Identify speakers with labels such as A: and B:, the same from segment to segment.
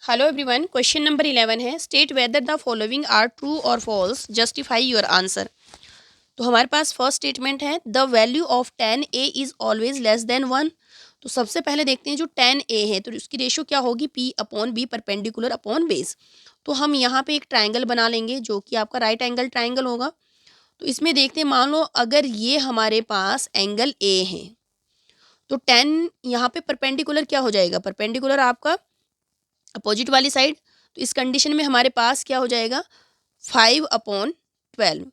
A: Hello everyone, question number 11 है state whether the following are true और false, justify your answer. तो हमारे पास फर्स्ट स्टेटमेंट है the value of 10a is always less than 1। तो सबसे पहले देखते हैं जो 10a है तो उसकी रेशो क्या होगी, p upon B perpendicular upon base. तो हम यहाँ पे एक ट्राइंगल बना लेंगे जो कि आपका राइट एंगल ट्राइंगल होगा। तो इसमें देखते हैं, मान लो अगर ये हमारे पास एंगल a है तो 10 यहाँ पे परपेंडिकुलर क्या हो जाएगा, परपेंडिकुलर आपका अपोजिट वाली साइड। तो इस कंडीशन में हमारे पास क्या हो जाएगा, 5/12।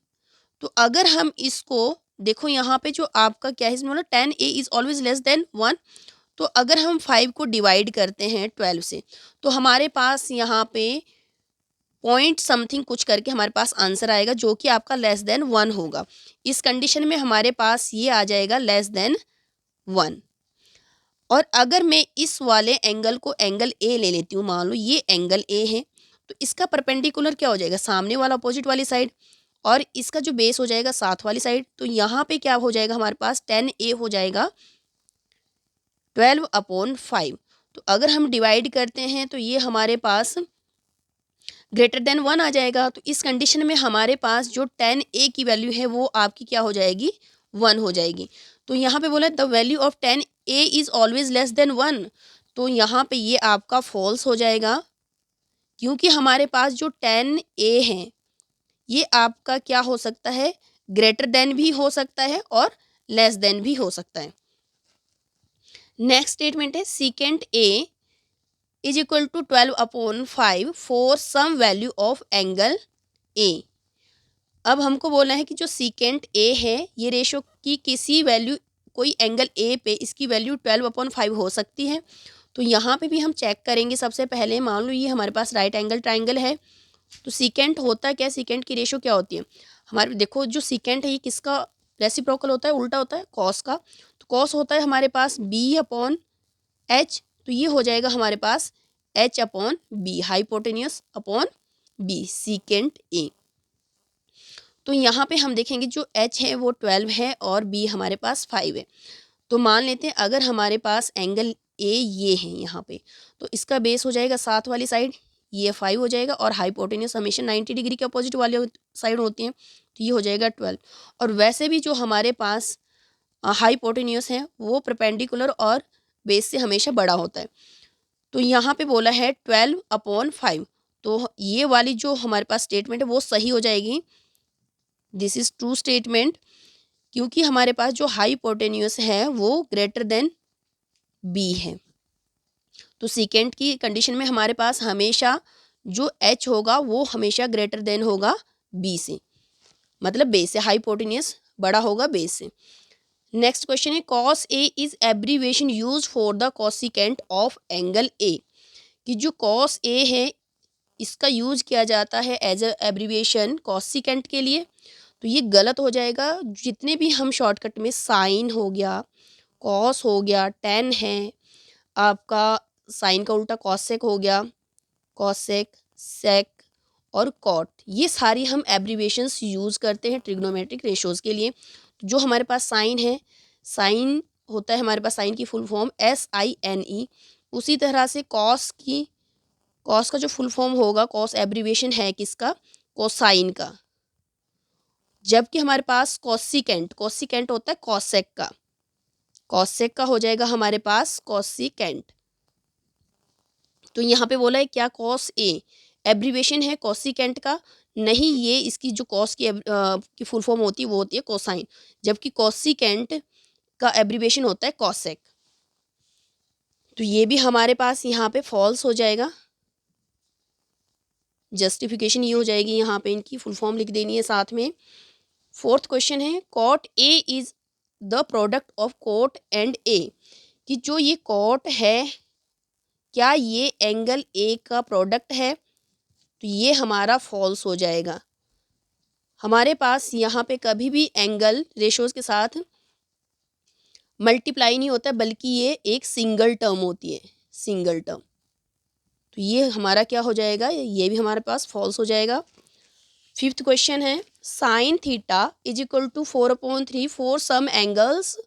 A: तो अगर हम इसको देखो यहाँ पे जो आपका क्या है, इसमें बोला 10a is always less than 1। तो अगर हम 5 को डिवाइड करते हैं 12 से तो हमारे पास यहाँ पे पॉइंट समथिंग कुछ करके हमारे पास आंसर आएगा जो कि आपका लेस देन 1 होगा। इस कंडीशन में हमारे पास ये आ जाएगा लेस देन 1। और अगर मैं इस वाले एंगल को एंगल ए ले लेती हूँ, मान लो ये एंगल ए है, तो इसका परपेंडिकुलर क्या हो जाएगा, सामने वाला अपोजिट वाली साइड, और इसका जो बेस हो जाएगा साथ वाली साइड। तो यहाँ पे क्या हो जाएगा हमारे पास 10a हो जाएगा 12/5। तो अगर हम डिवाइड करते हैं तो ये हमारे पास ग्रेटर देन 1 आ जाएगा। तो इस कंडीशन में हमारे पास जो 10a की वैल्यू है वो आपकी क्या हो जाएगी, 1 हो जाएगी। तो यहाँ पे बोला the value of 10a is always less than 1। तो यहाँ पे ये आपका फॉल्स हो जाएगा, क्योंकि हमारे पास जो 10a है ये आपका क्या हो सकता है, ग्रेटर देन भी हो सकता है और लेस देन भी हो सकता है। नेक्स्ट स्टेटमेंट है secant a is equal to 12/5 for some value of angle a। अब हमको बोलना है कि जो सीकेंट ए है ये रेशो की किसी वैल्यू, कोई एंगल ए पे इसकी वैल्यू 12/5 हो सकती है। तो यहाँ पे भी हम चेक करेंगे। सबसे पहले मान लो ये हमारे पास राइट एंगल ट्राइंगल है, तो सीकेंट होता क्या, सीकेंट की रेशो क्या होती है हमारे, देखो जो सीकेंट है ये किसका रेसिप्रोकल होता है, उल्टा होता है कॉस का। तो कॉस होता है हमारे पास b/h। तो ये हो जाएगा हमारे पास h/b, hypotenuse upon b, secant A. तो यहाँ पे हम देखेंगे जो h है वो 12 है और b हमारे पास 5 है। तो मान लेते हैं अगर हमारे पास एंगल ए ये है यहाँ पे, तो इसका बेस हो जाएगा साथ वाली साइड, ये 5 हो जाएगा, और हाइपोटेन्यूस हमेशा 90 डिग्री के अपोजिट वाली साइड होती हैं, तो ये हो जाएगा 12। और वैसे भी जो हमारे पास हाइपोटेन्यूस है वो परपेंडिकुलर और बेस से हमेशा बड़ा होता है। तो यहाँ पे बोला है 12/5। तो ये वाली जो हमारे पास स्टेटमेंट है वो सही हो जाएगी, दिस इज ट्रू स्टेटमेंट, क्योंकि हमारे पास जो हाइपोटेन्यूस है वो ग्रेटर देन बी है। तो सीकेंट की कंडीशन में हमारे पास हमेशा जो एच होगा वो हमेशा ग्रेटर देन होगा बी से, मतलब बेस से, हाइपोटेन्यूस बड़ा होगा बेस से। नेक्स्ट क्वेश्चन है cos A is abbreviation use for the cosecant of angle A. कि जो कॉस ए है इसका यूज किया जाता है एज ए एब्रीविएशन कॉसिकेंट के लिए। तो ये गलत हो जाएगा। जितने भी हम शॉर्टकट में साइन हो गया, कॉस हो गया, टेन है आपका, साइन का उल्टा कॉसेक हो गया, कॉसेक, सेक और कॉट, ये सारी हम एब्रीविएशंस यूज़ करते हैं ट्रिग्नोमेट्रिक रेशोज़ के लिए। जो हमारे पास साइन है, साइन होता है हमारे पास, साइन की फुल फॉर्म SINE। उसी तरह से कॉस की, कॉस का जो फुल फॉर्म होगा, कॉस एब्रीविएशन है किसका, कोसाइन का। जबकि हमारे पास कॉसिकेंट, कॉसिकेंट होता है कॉसेक का, कॉसेक का हो जाएगा हमारे पास कॉसिकेंट। तो यहाँ पे बोला है क्या, कॉस ए एब्रीविएशन है कॉसिकेंट का, नहीं, ये इसकी जो कॉस की फुल फॉर्म होती है वो होती है कोसाइन, जबकि कॉसिकेंट का एब्रीविएशन होता है कॉसेक। तो ये भी हमारे पास यहाँ पे फॉल्स हो जाएगा। जस्टिफिकेशन ये हो जाएगी, यहाँ पे इनकी फुल फॉर्म लिख देनी है साथ में। फोर्थ क्वेश्चन है cot A is the product of cot and A. कि जो ये कॉट है क्या ये एंगल ए का प्रोडक्ट है, तो ये हमारा फॉल्स हो जाएगा। हमारे पास यहाँ पे कभी भी एंगल रेशोज़ के साथ मल्टीप्लाई नहीं होता, बल्कि ये एक सिंगल टर्म होती है, सिंगल टर्म। तो ये हमारा क्या हो जाएगा, ये भी हमारे पास फॉल्स हो जाएगा। फिफ्थ क्वेश्चन है sine theta is equal to 4/3 for some angles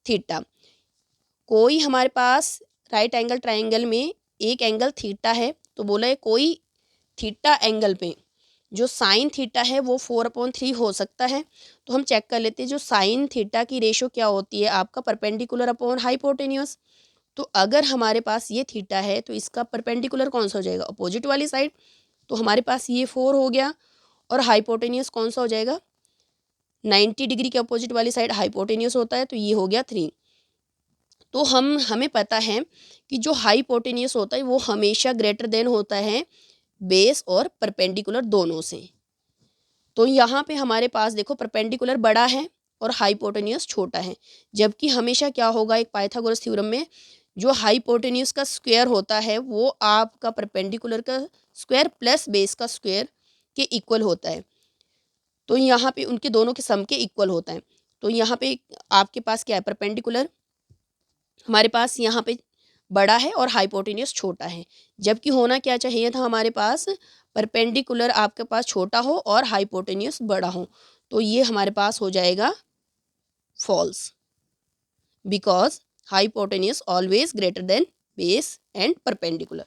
A: theta. कोई हमारे पास राइट एंगल ट्राइंगल में एक एंगल थीटा है, तो बोला है कोई थीटा एंगल पे जो साइन थीटा है वो 4/3 हो सकता है। तो हम चेक कर लेते हैं जो साइन थीटा की रेशो क्या होती है आपका परपेंडिकुलर अपॉन हाइपोटेन्यूस। तो अगर हमारे पास ये थीटा है तो इसका परपेंडिकुलर कौन सा हो जाएगा, अपोजिट वाली साइड। तो हमारे पास ये 4 हो गया और हाइपोटेन्यूस कौन सा हो जाएगा, 90 डिग्री के अपोजिट वाली साइड हाइपोटेन्यूस होता है, तो ये हो गया 3। तो हमें पता है कि जो हाइपोटेन्यूस होता है वो हमेशा ग्रेटर देन होता है बेस और परपेंडिकुलर दोनों से। तो यहाँ पे हमारे पास देखो परपेंडिकुलर बड़ा है और हाइपोटेन्यूस छोटा है, जबकि हमेशा क्या होगा एक पाइथागोरस थ्योरम में जो हाइपोटेन्यूस का स्क्वायर होता है वो आपका परपेंडिकुलर का स्क्वायर प्लस बेस का स्क्वायर के इक्वल होता है। तो यहाँ पे उनके दोनों के सम के इक्वल होता है। तो यहाँ पे आपके पास क्या है, परपेंडिकुलर हमारे पास यहाँ पे बड़ा है और हाइपोटेन्यूस छोटा है, जबकि होना क्या चाहिए था हमारे पास, परपेंडिकुलर आपके पास छोटा हो और हाइपोटेन्यूस बड़ा हो। तो ये हमारे पास हो जाएगा false, because hypotenuse always greater than base and perpendicular.